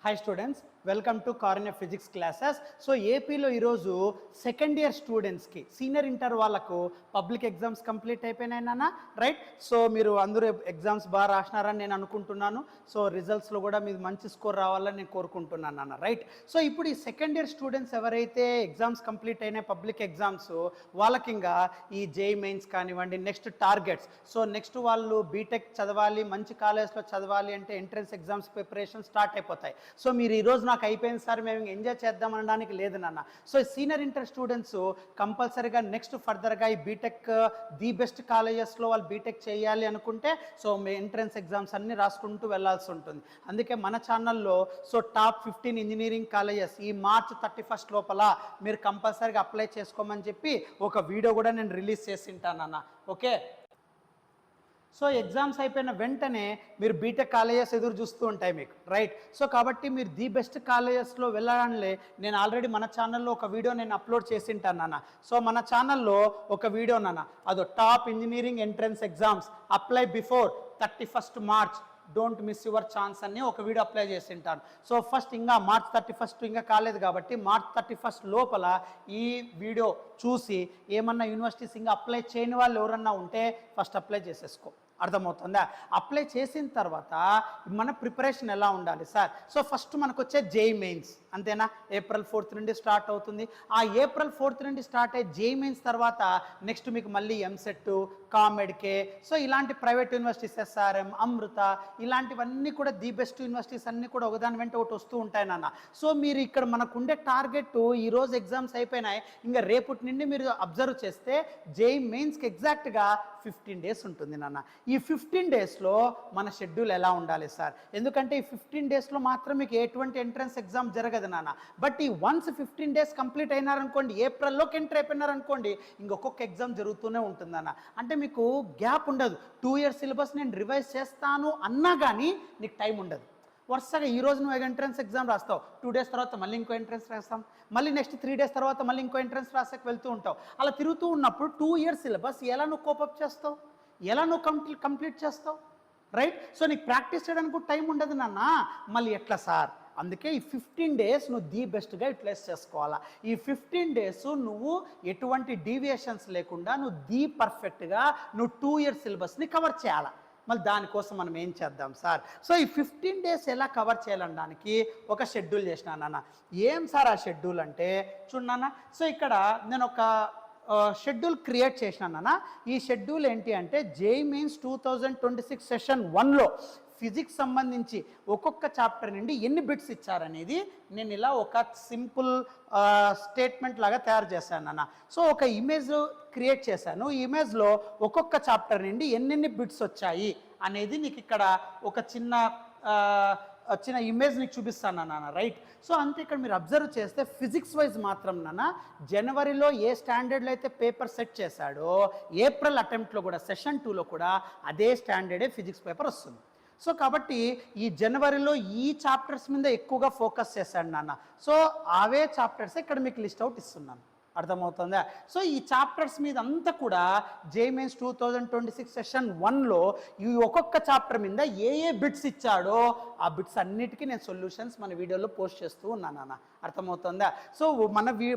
Hi students, welcome to Cornea Physics classes. So ఏపీలో ఈరోజు second year స్టూడెంట్స్కి senior inter వాళ్ళకు పబ్లిక్ ఎగ్జామ్స్ కంప్లీట్ అయిపోయినాయినా రైట్. సో మీరు అందరూ ఎగ్జామ్స్ బాగా రాసినారని నేను అనుకుంటున్నాను. సో రిజల్ట్స్లో కూడా మీరు మంచి స్కోర్ రావాలని నేను కోరుకుంటున్నాను అన్న రైట్. సో ఇప్పుడు ఈ సెకండ్ ఇయర్ స్టూడెంట్స్ ఎవరైతే ఎగ్జామ్స్ కంప్లీట్ అయినాయి పబ్లిక్ ఎగ్జామ్స్ వాళ్ళకి ఇంకా ఈ జేఈ మెయిన్స్ కానివ్వండి నెక్స్ట్ టార్గెట్స్. సో నెక్స్ట్ వాళ్ళు బీటెక్ చదవాలి, మంచి కాలేజ్లో చదవాలి అంటే ఎంట్రన్స్ ఎగ్జామ్స్ ప్రిపరేషన్ స్టార్ట్ అయిపోతాయి. సో మీరు ఈరోజు నాకు అయిపోయింది సార్ మేము ఎంజాయ్ చేద్దాం అనడానికి లేదు నాన్న. సో సీనియర్ ఇంటర్ స్టూడెంట్స్ కంపల్సరీగా నెక్స్ట్ ఫర్దర్గా ఈ బీటెక్ ది బెస్ట్ కాలేజెస్లో వాళ్ళు బీటెక్ చేయాలి అనుకుంటే సో మీ ఎంట్రన్స్ ఎగ్జామ్స్ అన్నీ రాసుకుంటూ వెళ్ళాల్సి ఉంటుంది. అందుకే మన ఛానల్లో సో టాప్ 15 ఇంజనీరింగ్ కాలేజెస్ ఈ మార్చ్ 31 లోపల మీరు కంపల్సరీగా అప్లై చేసుకోమని చెప్పి ఒక వీడియో కూడా నేను రిలీజ్ చేసి ఉంటానన్న. ఓకే, సో ఎగ్జామ్స్ అయిపోయిన వెంటనే మీరు బీటెక్ కాలేజెస్ ఎదురు చూస్తూ ఉంటాయి మీకు రైట్. సో కాబట్టి మీరు ది బెస్ట్ కాలేజెస్లో వెళ్ళాలని నేను ఆల్రెడీ మన ఛానల్లో ఒక వీడియో నేను అప్లోడ్ చేసి ఉంటాను నాన్న. సో మన ఛానల్లో ఒక వీడియో నాన్న, అదో top engineering entrance exams apply before 31 March, don't miss your chance అని ఒక వీడియో అప్లై చేసి ఉంటాను. సో ఫస్ట్ ఇంకా మార్చ్ 31 ఇంకా కాలేదు కాబట్టి మార్చ్ 31 లోపల ఈ వీడియో చూసి ఏమన్నా యూనివర్సిటీస్ ఇంకా అప్లై చేయని వాళ్ళు ఎవరన్నా ఉంటే ఫస్ట్ అప్లై చేసేసుకో. అర్థమవుతుందా? అప్లై చేసిన తర్వాత మన ప్రిపరేషన్ ఎలా ఉండాలి సార్? సో ఫస్ట్ మనకు వచ్చే జేఈ మెయిన్స్ అంతేనా, April 4th నుండి స్టార్ట్ అవుతుంది. ఆ April 4th నుండి స్టార్ట్ అయ్యే జేఈ మెయిన్స్ తర్వాత నెక్స్ట్ మీకు మళ్ళీ ఎంసెట్, కామెడ్కే, సో ఇలాంటి ప్రైవేట్ యూనివర్సిటీస్ ఎస్ఆర్ఎం, అమృత ఇలాంటివన్నీ కూడా ది బెస్ట్ యూనివర్సిటీస్ అన్నీ కూడా ఒకదాని వెంట ఒకటి వస్తూ ఉంటాయి నాన్న. సో మీరు ఇక్కడ మనకు ఉండే టార్గెట్ ఈరోజు ఎగ్జామ్స్ అయిపోయినాయి, ఇంకా రేపటి నుండి మీరు అబ్జర్వ్ చేస్తే జేఈ మెయిన్స్కి ఎగ్జాక్ట్గా 15 డేస్ ఉంటుంది నాన్న. ఈ 15 డేస్లో మన షెడ్యూల్ ఎలా ఉండాలి సార్? ఎందుకంటే ఈ 15 డేస్లో మాత్రం మీకు ఎటువంటి ఎంట్రన్స్ ఎగ్జామ్ జరగదు నాన్న. బట్ ఈ వన్స్ 15 డేస్ కంప్లీట్ అయినారనుకోండి, ఏప్రిల్లోకి ఎంటర్ అయిపోయినారనుకోండి, ఇంకొక ఎగ్జామ్ జరుగుతూనే ఉంటుందన్న. అంటే మీకు గ్యాప్ ఉండదు. 2 ఇయర్స్ సిలబస్ నేను రివైజ్ చేస్తాను అన్నా కానీ నీకు టైం ఉండదు. వరుసగా ఈ రోజు నువ్వు ఎంట్రన్స్ ఎగ్జామ్ రాస్తావు, 2 డేస్ తర్వాత మళ్ళీ ఇంకో ఎంట్రన్స్ రాస్తాం, మళ్ళీ నెక్స్ట్ 3 డేస్ తర్వాత మళ్ళీ ఇంకో ఎంట్రన్స్ రాసాక వెళ్తూ ఉంటావు. అలా తిరుగుతూ ఉన్నప్పుడు 2 ఇయర్స్ సిలబస్ ఎలా నువ్వు కోపప్ చేస్తావు, ఎలా నువ్వు కంప్లీట్ చేస్తావు రైట్? సో నీకు ప్రాక్టీస్ చేయడానికి టైం ఉండదు నాన్న. మళ్ళీ ఎట్లా సార్? అందుకే ఈ 15 డేస్ నువ్వు ది బెస్ట్గా యూటిలైజ్ చేసుకోవాలా. ఈ 15 డేస్ నువ్వు ఎటువంటి డీవియేషన్స్ లేకుండా నువ్వు ది పర్ఫెక్ట్గా నువ్వు 2 ఇయర్స్ సిలబస్ని కవర్ చేయాలా. మళ్ళీ దానికోసం మనం ఏం చేద్దాం సార్? సో ఈ 15 డేస్ ఎలా కవర్ చేయాలనడానికి ఒక షెడ్యూల్ చేసినా నాన్న. ఏం సార్ ఆ షెడ్యూల్ అంటే చూడన్నా, సో ఇక్కడ నేను ఒక షెడ్యూల్ క్రియేట్ చేసినానన్నా. ఈ షెడ్యూల్ ఏంటి అంటే జేఈ మెయిన్స్ 2026 సెషన్ 1లో ఫిజిక్స్ సంబంధించి ఒక్కొక్క చాప్టర్ నుండి ఎన్ని బిట్స్ ఇచ్చారనేది నేను ఇలా ఒక సింపుల్ స్టేట్మెంట్ లాగా తయారు చేశాను అన్న. సో ఒక ఇమేజ్ క్రియేట్ చేశాను. ఈ ఇమేజ్లో ఒక్కొక్క చాప్టర్ నుండి ఎన్నెన్ని బిట్స్ వచ్చాయి అనేది నీకు ఇక్కడ ఒక చిన్న ఇమేజ్ నీకు చూపిస్తాను నాన్న రైట్. సో అంతే ఇక్కడ మీరు అబ్జర్వ్ చేస్తే ఫిజిక్స్ వైజ్ మాత్రం నాన్న జనవరిలో ఏ స్టాండర్డ్లో అయితే పేపర్ సెట్ చేశాడో ఏప్రిల్ అటెంప్ట్లో కూడా సెషన్ 2లో కూడా అదే స్టాండర్డే ఫిజిక్స్ పేపర్ వస్తుంది. సో కాబట్టి ఈ జనవరిలో ఈ చాప్టర్స్ మీద ఎక్కువగా ఫోకస్ చేశాడు నాన్న. సో అవే చాప్టర్స్ ఇక్కడ మీకు లిస్ట్ అవుట్ ఇస్తున్నాను. అర్థమవుతుందా? సో ఈ చాప్టర్స్ మీద అంతా కూడా జేఈ మెయిన్స్ 2026 సెషన్ 1లో ఈ ఒక్కొక్క చాప్టర్ మీద ఏ బిట్స్ ఇచ్చాడో ఆ బిట్స్ అన్నిటికీ నేను సొల్యూషన్స్ మన వీడియోలో పోస్ట్ చేస్తూ ఉన్నాను అన్న. అర్థమవుతుందా? సో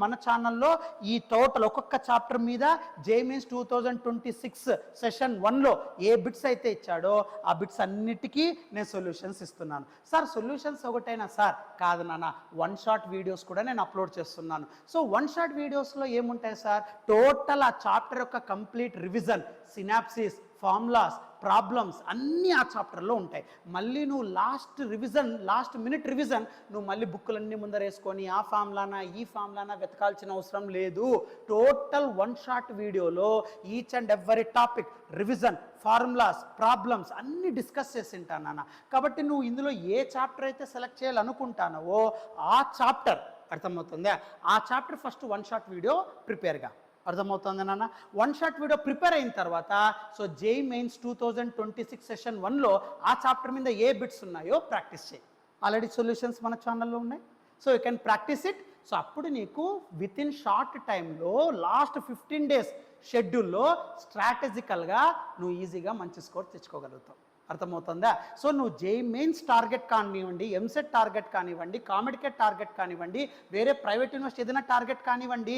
మన ఛానల్లో ఈ టోటల్ ఒక్కొక్క చాప్టర్ మీద జేఈ మెయిన్స్ 2026 సెషన్ 1లో ఏ బిట్స్ అయితే ఇచ్చాడో ఆ బిట్స్ అన్నిటికీ నేను సొల్యూషన్స్ ఇస్తున్నాను. సార్ సొల్యూషన్స్ ఒకటైనా సార్? కాదు నాన్న, 1 షాట్ వీడియోస్ కూడా నేను అప్లోడ్ చేస్తున్నాను. సో 1 షాట్ వీడియోస్లో ఏముంటాయి సార్? టోటల్ ఆ చాప్టర్ యొక్క complete revision, synopsis, formulas, problems అన్నీ ఆ చాప్టర్లో ఉంటాయి. మళ్ళీ నువ్వు లాస్ట్ మినిట్ రివిజన్ నువ్వు మళ్ళీ బుక్కులన్నీ ముందర వేసుకొని ఆ ఫార్ములానా ఈ ఫార్ములానా వెతకాల్సిన అవసరం లేదు. టోటల్ 1 షాట్ వీడియోలో each and every topic revision, formulas, problems అన్నీ డిస్కస్ చేసి ఉంటాను నాన్న. కాబట్టి నువ్వు ఇందులో ఏ చాప్టర్ అయితే సెలెక్ట్ చేయాలనుకుంటానో ఆ చాప్టర్, అర్థమవుతుందా, ఆ చాప్టర్ ఫస్ట్ 1 షాట్ వీడియో ప్రిపేర్గా. అర్థమవుతుంది నాన్న. 1 షాట్ వీడియో ప్రిపేర్ అయిన తర్వాత సో జేఈ మెయిన్స్ 2026 సెషన్ 1లో ఆ చాప్టర్ మీద ఏ బిట్స్ ఉన్నాయో ప్రాక్టీస్ చేయి. ఆల్రెడీ సొల్యూషన్స్ మన ఛానల్లో ఉన్నాయి. So you can practice it. So అప్పుడు నీకు విత్ ఇన్ షార్ట్ టైంలో లాస్ట్ 15 డేస్ షెడ్యూల్లో స్ట్రాటజికల్గా నువ్వు ఈజీగా మంచి స్కోర్ తెచ్చుకోగలుగుతావు. అర్థమవుతుందా? సో నువ్వు జేఈ మెయిన్స్ టార్గెట్ కానివ్వండి, ఎంసెట్ టార్గెట్ కానివ్వండి, కామెడికేట్ టార్గెట్ కానివ్వండి, వేరే ప్రైవేట్ యూనివర్సిటీ ఏదైనా టార్గెట్ కానివ్వండి,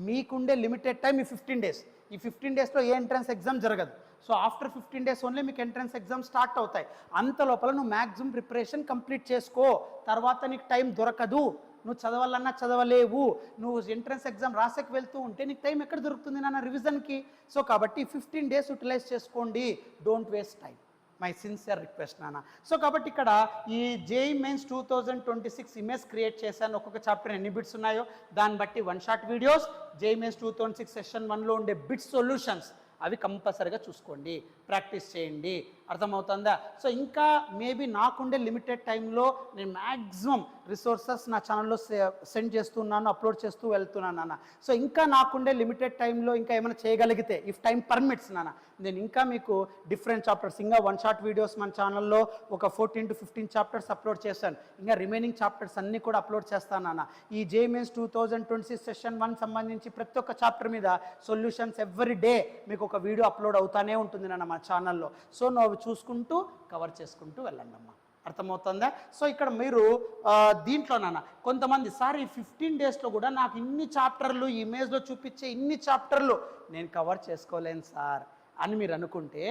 మీకుండే లిమిటెడ్ టైం ఈ 15 డేస్. ఈ 15 డేస్లో ఏ ఎంట్రన్స్ ఎగ్జామ్ జరగదు. సో ఆఫ్టర్ 15 డేస్ ఓన్లీ మీకు ఎంట్రన్స్ ఎగ్జామ్ స్టార్ట్ అవుతాయి. అంత లోపల నువ్వు మ్యాక్సిమం ప్రిపరేషన్ కంప్లీట్ చేసుకో. తర్వాత నీకు టైం దొరకదు, నువ్వు చదవాలన్నా చదవలేవు. నువ్వు ఎంట్రన్స్ ఎగ్జామ్ రాసేకి వెళ్తూ ఉంటే నీకు టైం ఎక్కడ దొరుకుతుంది నాన్న రివిజన్కి? సో కాబట్టి 15 డేస్ యూటిలైజ్ చేసుకోండి. Don't waste time. My sincere request నాన్న. సో కాబట్టి ఇక్కడ ఈ జేఈ మెయిన్స్ 2026 ఇమేజ్ క్రియేట్ చేశాను. ఒక్కొక్క చాప్టర్ ఎన్ని బిట్స్ ఉన్నాయో దాన్ని బట్టి 1 shot videos, JEE Mains 2026 session 1లో ఉండే బిట్ సొల్యూషన్స్ అవి కంపల్సరీగా చూసుకోండి, ప్రాక్టీస్ చేయండి. అర్థమవుతుందా? సో ఇంకా మేబీ నాకుండే లిమిటెడ్ టైంలో నేను మ్యాక్సిమం రిసోర్సెస్ నా ఛానల్లో సెండ్ చేస్తున్నాను, అప్లోడ్ చేస్తూ వెళ్తున్నాను నాన్న. సో ఇంకా నాకుండే లిమిటెడ్ టైంలో ఇంకా ఏమైనా చేయగలిగితే, ఇఫ్ టైం పర్మిట్స్ నాన్న, నేను ఇంకా మీకు డిఫరెంట్ చాప్టర్స్, ఇంకా 1 షాట్ వీడియోస్ మన ఛానల్లో ఒక 14 to 15 చాప్టర్స్ అప్లోడ్ చేశాను. ఇంకా రిమైనింగ్ చాప్టర్స్ అన్నీ కూడా అప్లోడ్ చేస్తాను నాన్న. ఈ జేఈ మెయిన్స్ 2026 సెషన్ 1 సంబంధించి ప్రతి ఒక్క చాప్టర్ మీద సొల్యూషన్స్ ఎవ్రీ డే మీకు ఒక వీడియో అప్లోడ్ అవుతానే ఉంటుంది నాన్న మన ఛానల్లో. సో నువ్వు చూసుకుంటూ కవర్ చేసుకుంటూ వెళ్ళండి అమ్మా. అర్థమవుతుందా? సో ఇక్కడ మీరు దీంట్లో నాన్న కొంతమంది సార్ ఈ 15 డేస్లో కూడా నాకు ఇన్ని చాప్టర్లు, ఈ ఇమేజ్లో చూపించే ఇన్ని చాప్టర్లు నేను కవర్ చేసుకోలేను సార్ అని మీరు అనుకుంటే,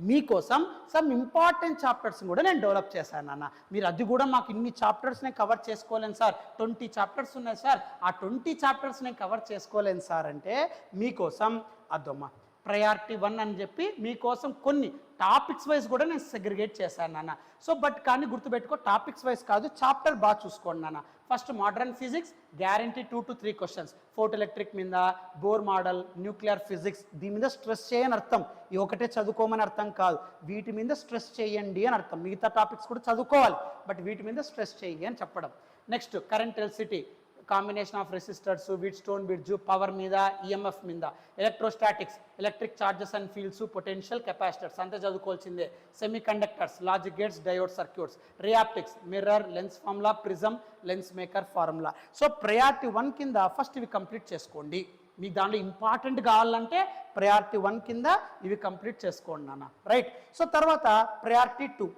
మీకోసం సమ్ ఇంపార్టెంట్ చాప్టర్స్ కూడా నేను డెవలప్ చేశాను అన్న. మీరు అది కూడా మాకు ఇన్ని చాప్టర్స్ నేను కవర్ చేసుకోలేను సార్, 20 చాప్టర్స్ ఉన్నాయి సార్, ఆ 20 చాప్టర్స్ నేను కవర్ చేసుకోలేను సార్ అంటే మీకోసం అద్దమ్మా ప్రయారిటీ 1 అని చెప్పి మీకోసం కొన్ని టాపిక్స్ వైజ్ కూడా నేను సెగ్రిగేట్ చేశాను నాన్న. సో బట్ కానీ గుర్తుపెట్టుకో, టాపిక్స్ వైజ్ కాదు, చాప్టర్ బాగా చూసుకోండి నాన్న. First modern physics guarantee 2 to 3 questions. Photo electric మీద, బోర్ మోడల్, న్యూక్లియర్ ఫిజిక్స్, దీని మీద స్ట్రెస్ చేయని అర్థం. ఈ ఒకటే చదువుకోమని అర్థం కాదు, వీటి మీద స్ట్రెస్ చేయండి అని అర్థం. మిగతా టాపిక్స్ కూడా చదువుకోవాలి, బట్ వీటి మీద స్ట్రెస్ చేయి అని చెప్పడం. Next current electricity, combination of resistors, Wheatstone bridge, power మీద, ఈఎంఎఫ్ మీద, electrostatics, electric charges and fields, potential capacitors అంతా చదువుకోవాల్సిందే. Semiconductors, logic gates, diode circuits, ray optics, mirror, lens formula, prism, lens maker formula. So priority 1 కింద first ఇవి complete చేసుకోండి. మీకు దాంట్లో important కావాలంటే ప్రయారిటీ 1 కింద ఇవి కంప్లీట్ చేసుకోండి నాన్న. రైట్. సో తర్వాత ప్రయారిటీ 2.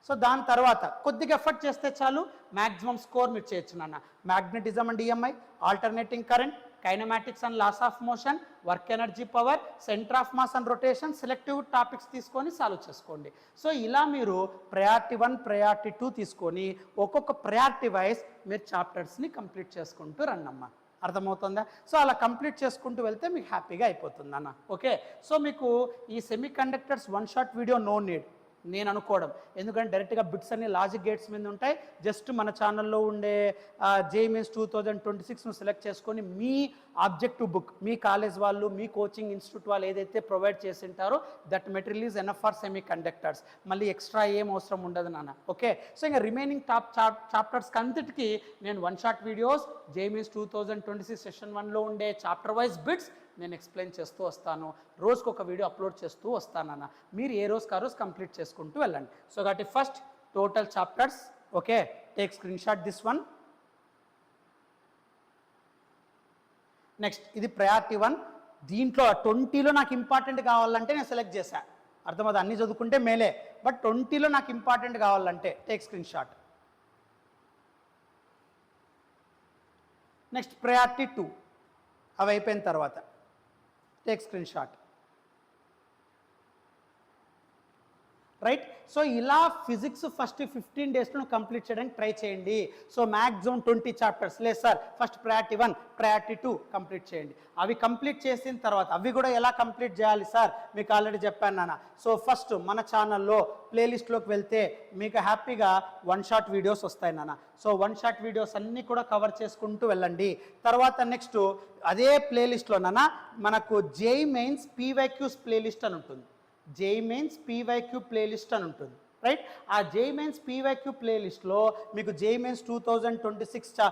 సో దాని తర్వాత కొద్దిగా ఎఫర్ట్ చేస్తే చాలు, మ్యాక్సిమం స్కోర్ మీరు చేయొచ్చు నాన్న. Magnetism and EMI, alternating current, kinematics and laws of motion, work energy power, centre of mass and rotation, selective topics తీసుకొని సాల్వ్ చేసుకోండి. సో ఇలా మీరు ప్రయారిటీ 1, ప్రయారిటీ 2 తీసుకొని ఒక్కొక్క ప్రయారిటీ వైజ్ మీరు చాప్టర్స్ని కంప్లీట్ చేసుకుంటూ రండమ్మా. అర్థమవుతుందా? సో అలా కంప్లీట్ చేసుకుంటూ వెళ్తే మీకు హ్యాపీగా అయిపోతుంది అన్న. ఓకే. సో మీకు ఈ semiconductors 1 shot video no need నేను అనుకోవడం, ఎందుకంటే డైరెక్ట్గా బిట్స్ అన్ని లాజిక్ గేట్స్ మీద ఉంటాయి. జస్ట్ మన ఛానల్లో ఉండే జేఈ మెయిన్స్ 2026ను సెలెక్ట్ చేసుకొని మీ ఆబ్జెక్టివ్ బుక్, మీ కాలేజ్ వాళ్ళు, మీ కోచింగ్ ఇన్స్టిట్యూట్ వాళ్ళు ఏదైతే ప్రొవైడ్ చేసి ఉంటారో that material is enough for semiconductors. మళ్ళీ ఎక్స్ట్రా ఏం అవసరం ఉండదు నాన్న. ఓకే. సో ఇంకా రిమైనింగ్ చాప్టర్స్ అంతటికి నేను 1 shot videos, JEE Mains 2026 session 1లో ఉండే చాప్టర్ వైజ్ బిట్స్ నేను ఎక్స్ప్లెయిన్ చేస్తూ వస్తాను. రోజుకు ఒక వీడియో అప్లోడ్ చేస్తూ వస్తానన్న. మీరు ఏ రోజుకి ఆ రోజు కంప్లీట్ చేసుకుంటూ వెళ్ళండి. సో కాబట్టి first total chapters. Okay. Take screen shot this one. Next ఇది ప్రయారిటీ 1. దీంట్లో 20లో నాకు ఇంపార్టెంట్ కావాలంటే నేను సెలెక్ట్ చేశాను. అర్థమవుతుంది, అన్నీ చదువుకుంటే మేలే, బట్ 20లో నాకు ఇంపార్టెంట్ కావాలంటే take screen shot. Next priority 2 అవి అయిపోయిన తర్వాత take screen shot. Right. So ఇలా ఫిజిక్స్ ఫస్ట్ 15 డేస్లో కంప్లీట్ చేయడానికి ట్రై చేయండి. సో మ్యాక్సిమం 20 చాప్టర్స్ లేదు sir, first priority 1, priority 2 complete చేయండి. అవి కంప్లీట్ చేసిన తర్వాత అవి కూడా ఎలా కంప్లీట్ చేయాలి సార్ మీకు ఆల్రెడీ చెప్పాను నాన్న. సో ఫస్ట్ మన ఛానల్లో ప్లేలిస్ట్లోకి వెళ్తే మీకు హ్యాపీగా 1 షాట్ వీడియోస్ వస్తాయి నాన్న. సో 1 షాట్ వీడియోస్ అన్నీ కూడా కవర్ చేసుకుంటూ వెళ్ళండి. తర్వాత నెక్స్ట్ అదే ప్లేలిస్ట్లో నాన్న మనకు జేఈ మెయిన్స్ పీవైక్యూస్ ప్లేలిస్ట్ అని ఉంటుంది. జేఈ మెయిన్స్ పీవైక్యూ ప్లేలిస్ట్ అని ఉంటుంది. రైట్. ఆ జేఈ మెయిన్స్ పీవైక్యూ ప్లేలిస్ట్లో మీకు జేఈ మెయిన్స్ 2026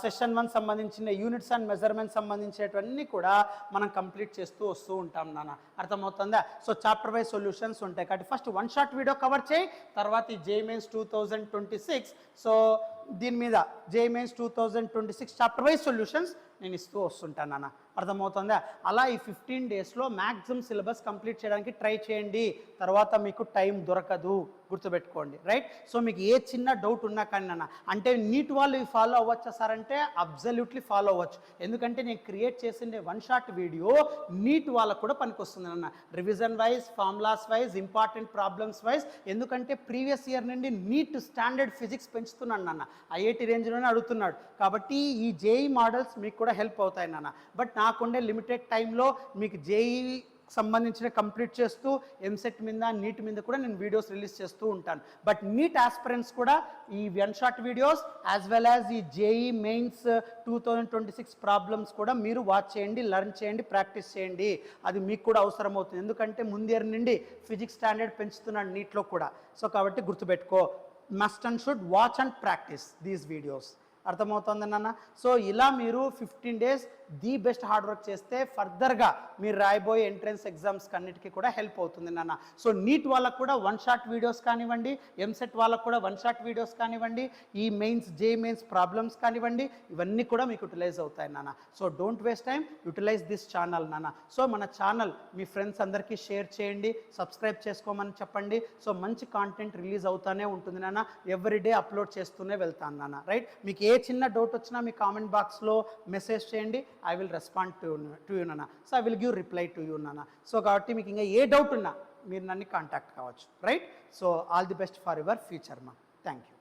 సెషన్ 1 సంబంధించిన యూనిట్స్ అండ్ మెజర్మెంట్స్ సంబంధించేటివన్నీ కూడా మనం కంప్లీట్ చేస్తూ వస్తూ ఉంటాం నాన్న. అర్థమవుతుందా? సో చాప్టర్ వైజ్ సొల్యూషన్స్ ఉంటాయి కాబట్టి ఫస్ట్ 1 షాట్ వీడియో కవర్ చేయి. తర్వాత ఈ జేఈ మెయిన్స్ 2026 సో దీని మీద JEE Mains 2026 chapter wise solutions నేను ఇస్తూ వస్తుంటాను అన్న. అర్థమవుతుందా? అలా ఈ 15 డేస్లో మ్యాక్సిమం సిలబస్ కంప్లీట్ చేయడానికి ట్రై చేయండి. తర్వాత మీకు టైం దొరకదు, గుర్తుపెట్టుకోండి, రైట్? సో మీకు ఏ చిన్న డౌట్ ఉన్నా కానీ అన్న, అంటే నీట్ వాళ్ళు ఇవి ఫాలో అవ్వచ్చా సార్ అంటే అబ్జల్యూట్లీ ఫాలో అవ్వచ్చు. ఎందుకంటే నేను క్రియేట్ చేసిండే 1 షార్ట్ వీడియో నీట్ వాళ్ళకు కూడా పనికొస్తుంది అన్న, revision wise, formulas wise, important problems wise. ఎందుకంటే ప్రీవియస్ ఇయర్ నుండి నీట్ స్టాండర్డ్ ఫిజిక్స్ పెంచుతున్నాను నాన్న, ఐఐటి రేంజ్లోనే అడుగుతున్నాడు. కాబట్టి ఈ జేఈ మోడల్స్ మీకు కూడా హెల్ప్ అవుతాయి నాన్న. బట్ నాకుండే లిమిటెడ్ టైంలో మీకు జేఈ సంబంధించిన కంప్లీట్ చేస్తూ ఎంసెట్ మీద, నీట్ మీద కూడా నేను వీడియోస్ రిలీజ్ చేస్తూ ఉంటాను. బట్ నీట్ ఆస్పిరెంట్స్ కూడా ఈ 1 short videos as well as ఈ జేఈ మెయిన్స్ 2026 ప్రాబ్లమ్స్ కూడా మీరు వాచ్ చేయండి, లెర్న్ చేయండి, ప్రాక్టీస్ చేయండి. అది మీకు కూడా అవసరం అవుతుంది. ఎందుకంటే ముందు ఇయర్ నుండి ఫిజిక్స్ స్టాండర్డ్ పెంచుతున్నాడు నీట్లో కూడా. సో కాబట్టి గుర్తుపెట్టుకో, must and should watch and practice these videos. అర్థమవుతుంది నాన్న? సో ఇలా మీరు 15 days the best hard work చేస్తే ఫర్దర్గా మీరు రాయబోయే ఎంట్రన్స్ ఎగ్జామ్స్ అన్నిటికీ కూడా హెల్ప్ అవుతుంది నాన్న. సో నీట్ వాళ్ళకు కూడా 1 షార్ట్ వీడియోస్ కానివ్వండి, ఎంసెట్ వాళ్ళకు కూడా 1 షార్ట్ వీడియోస్ కానివ్వండి, ఈ మెయిన్స్ జేఈ మెయిన్స్ ప్రాబ్లమ్స్ కానివ్వండి, ఇవన్నీ కూడా మీకు యూటిలైజ్ అవుతాయి నాన్న. So don't waste time, utilise this channel నాన్న. సో మన ఛానల్ మీ ఫ్రెండ్స్ అందరికీ షేర్ చేయండి, సబ్స్క్రైబ్ చేసుకోమని చెప్పండి. సో మంచి కాంటెంట్ రిలీజ్ అవుతానే ఉంటుంది నాన్న, ఎవ్రీడే అప్లోడ్ చేస్తూనే వెళ్తాను నాన్న, రైట్? మీకు ఏ చిన్న డౌట్ వచ్చినా మీ కామెంట్ బాక్స్లో మెసేజ్ చేయండి, I will respond to you నాన్న. So I will give reply to you నాన్న. సో కాబట్టి మీకు ఇంకా ఏ డౌట్ ఉన్నా మీరు నన్ను కాంటాక్ట్ కావచ్చు, right? So all the best for your future మా. Thank you.